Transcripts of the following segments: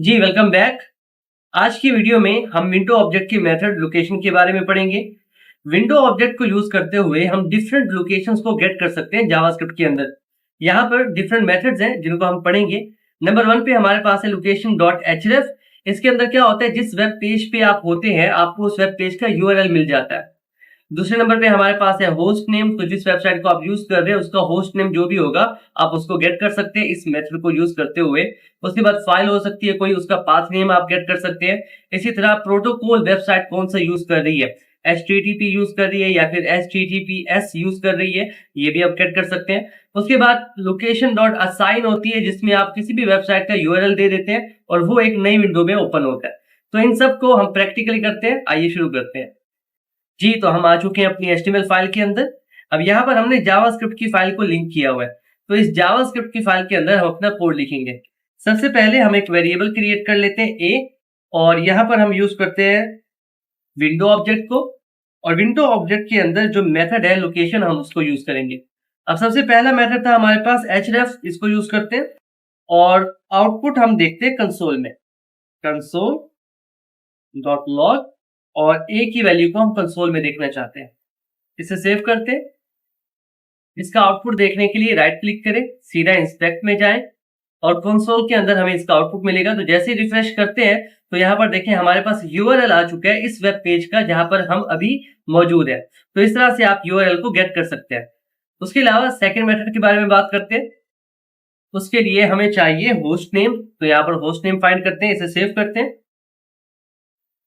जी, welcome back. आज की video में हम विंडो ऑब्जेक्ट के मेथड लोकेशन के बारे में पढ़ेंगे। विंडो ऑब्जेक्ट को यूज करते हुए हम डिफरेंट लोकेशंस को गेट कर सकते हैं जावास्क्रिप्ट के अंदर। यहाँ पर डिफरेंट मेथड्स हैं जिनको हम पढ़ेंगे। नंबर 1 पे हमारे पास है लोकेशन डॉट एचरेफ। इसके अंदर क्या होता है, जिस वेब पेज पे आप होते हैं आपको उस वेब पेज का यूआरएल मिल जाता है। दूसरे नंबर पे हमारे पास है होस्ट नेम, तो जिस वेबसाइट को आप यूज कर रहे हैं उसका होस्ट नेम जो भी होगा आप उसको गेट कर सकते हैं इस मेथड को यूज करते हुए। उसके बाद फाइल हो सकती है कोई, उसका पाथ नेम आप गेट कर सकते हैं। इसी तरह प्रोटोकॉल वेबसाइट कौन सा यूज कर रही है, HTTP यूज कर रही है या फिर HTTPS यूज कर रही है, ये भी आप गेट कर सकते हैं। उसके बाद लोकेशन डॉट असाइन होती है जिसमें आप किसी भी वेबसाइट का यूआरएल दे देते हैं और वो एक नई विंडो में ओपन होता है। तो इन सब को हम प्रैक्टिकली करते हैं, आइए शुरू करते हैं। जी, तो हम आ चुके हैं अपनी HTML फाइल के अंदर। अब यहाँ पर हमने जावास्क्रिप्ट की फाइल को लिंक किया हुआ है। तो इस जावास्क्रिप्ट की फाइल के अंदर हम अपना कोड लिखेंगे। सबसे पहले हम एक वेरिएबल क्रिएट कर लेते हैं a, और यहाँ पर हम यूज करते हैं विंडो ऑब्जेक्ट को। और विंडो ऑब्जेक्ट के अंदर जो मेथड है लोकेशन, हम उसको यूज करेंगे। अब सबसे पहला मेथड था हमारे पास href, इसको यूज करते हैं और आउटपुट हम देखते हैं कंसोल में, कंसोल डॉट लॉग, और a की वैल्यू को हम कंसोल में देखना चाहते हैं। इसे सेव करते हैं। इसका आउटपुट देखने के लिए राइट क्लिक करें, सीधा इंस्पेक्ट में जाएं और कंसोल के अंदर हमें इसका आउटपुट मिलेगा। तो जैसे ही रिफ्रेश करते हैं तो यहाँ पर देखें हमारे पास यूआरएल आ चुका है इस वेब पेज का जहां पर हम अभी मौजूद है। तो इस तरह से आप यूआरएल को गेट कर सकते हैं। उसके अलावा सेकंड मेथड के बारे में बात करते हैं। उसके लिए हमें चाहिए होस्ट नेम, तो यहाँ पर होस्ट नेम फाइंड करते हैं, इसे सेव करते हैं,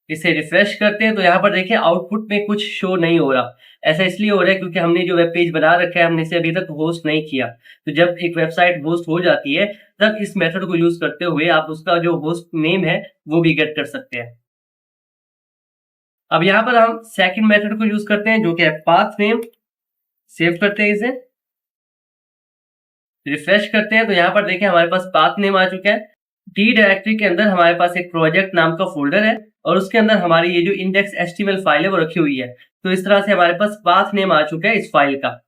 इसे रिफ्रेश करते हैं। तो यहाँ पर देखिए आउटपुट में कुछ शो नहीं हो रहा। ऐसा इसलिए हो रहा है क्योंकि हमने जो वेब पेज बना रखा है हमने इसे अभी तक होस्ट नहीं किया। तो जब एक वेबसाइट होस्ट हो जाती है तब इस मेथड को यूज करते हुए आप उसका जो होस्ट नेम है वो भी गेट कर सकते हैं। अब यहाँ पर हम सेकंड मेथड को यूज करते हैं जो कि है पाथ नेम। सेव करते हैं, इसे रिफ्रेश करते हैं। तो यहाँ पर देखिए हमारे पास पाथ नेम आ चुका है। डी डायरेक्टरी के अंदर हमारे पास एक प्रोजेक्ट नाम का फोल्डर है और उसके अंदर हमारी ये जो इंडेक्स HTML फाइल है वो रखी हुई है। तो इस तरह से हमारे पास पाथ नेम आ चुका है इस फाइल का।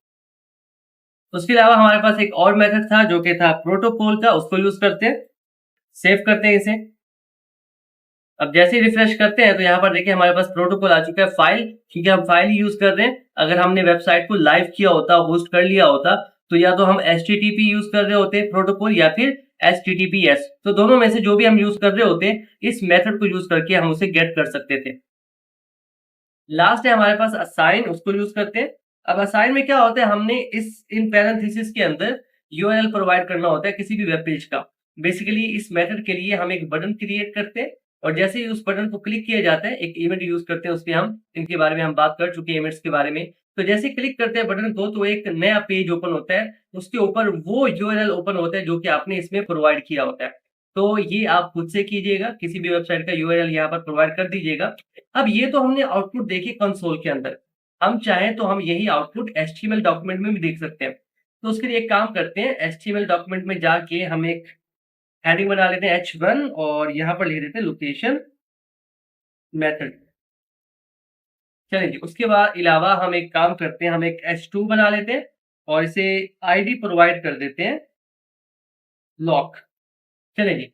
उसके अलावा हमारे पास एक और मेथड था जो कि था प्रोटोकॉल का, उसको यूज करते हैं। सेव करते हैं इसे। अब जैसे ही रिफ्रेश करते हैं तो यहाँ पर देखिए हमारे पास प्रोटोकॉल आ चुका है फाइल, क्योंकि हम फाइल ही यूज कर रहे हैं। अगर हमने वेबसाइट को लाइव किया होता, होस्ट कर लिया होता, तो या तो हम HTTP यूज कर रहे होते प्रोटोकॉल या फिर HTTPS। तो दोनों में से जो भी हम यूज कर रहे होते इस मेथड को यूज करके हम उसे गेट कर सकते थे। लास्ट है हमारे पास असाइन, उसको यूज करते हैं। अब असाइन में क्या होता है, हमने इस इन पैरेंथेसिस के अंदर यूआरएल प्रोवाइड करना होता है किसी भी वेब पेज का। बेसिकली इस मेथड के लिए हम एक बटन क्रिएट करते हैं और जैसे ही उस बटन को क्लिक किया जाता है एक इवेंट यूज करते हैं, उसके हम इनके बारे में हम बात कर चुके हैं इवेंट्स के बारे में। तो जैसे क्लिक करते हैं बटन को तो एक नया पेज ओपन होता है, उसके ऊपर वो यूआरएल ओपन होता है जो कि आपने इसमें प्रोवाइड किया होता है। तो ये आप खुद से कीजिएगा, किसी भी वेबसाइट का यूआरएल यहाँ पर प्रोवाइड कर दीजिएगा। अब ये तो हमने आउटपुट देखे कंसोल के अंदर। हम चाहें तो हम यही आउटपुट HTML डॉक्यूमेंट में भी देख सकते हैं। तो उसके लिए एक काम करते हैं, HTML डॉक्यूमेंट में जाके हम एक हेडिंग बना लेते हैं H1 और यहाँ पर लिख देते हैं लोकेशन मेथड। चलिए जी, उसके बाद अलावा हम एक काम करते हैं, हम एक H2 बना लेते हैं और इसे आईडी प्रोवाइड कर देते हैं लॉक। चलिए जी,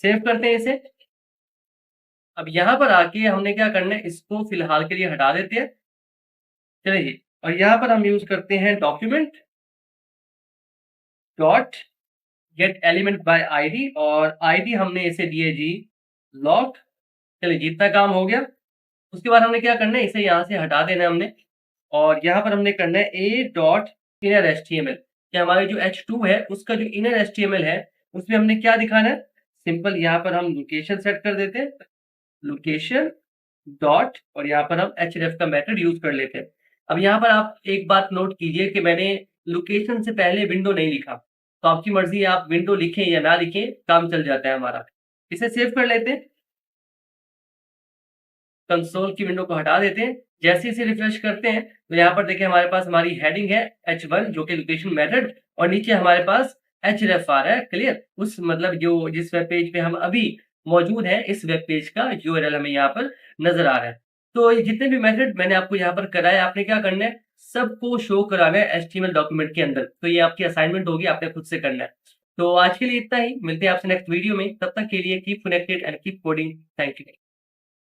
सेव करते हैं इसे। अब यहाँ पर आके हमने क्या करना है, इसको फिलहाल के लिए हटा देते हैं। चलिए जी, और यहाँ पर हम यूज करते हैं document dot gate element by ID और आईडी हमने इसे दिए जी लॉक। चलिए जी, इतना काम हो गया। उसके बाद हमने क्या करना है, इसे यहाँ से हटा देना है हमने और यहाँ पर हमने करना है ए डॉट इनर HTML कि हमारी जो H2 है उसका जो इनर HTML है उसमें हमने क्या दिखाना है। सिंपल यहाँ पर हम लोकेशन सेट कर देते हैं, लोकेशन डॉट, और यहाँ पर हम href का मेथड यूज कर लेते हैं। अब यहाँ पर आप एक बात नोट कीजिए कि मैंने लोकेशन से पहले विंडो नहीं लिखा, तो आपकी मर्जी है आप विंडो लिखें या ना लिखें, काम चल जाता है हमारा। इसे सेव कर लेते हैं, कंसोल की विंडो को हटा देते हैं। जैसे इसे रिफ्रेश करते हैं तो यहाँ पर देखिए हमारे पास हमारी हेडिंग है H1 जो कि लोकेशन मेथड, और नीचे हमारे पास href आ रहा है। क्लियर, उस मतलब जो जिस वेब पेज पे हम अभी मौजूद हैं इस वेब पेज का यूआरएल हमें यहाँ पर नजर आ रहा है। तो ये जितने भी मेथड मैंने आपको यहाँ पर कराए, आपने क्या करना है, सबको शो कराना है HTML डॉक्यूमेंट के अंदर। तो ये आपकी असाइनमेंट होगी, आपने खुद से करना है। तो आज के लिए इतना ही, मिलते हैं आपसे नेक्स्ट वीडियो में, तब तक के लिए keep connected and keep coding. Thank you.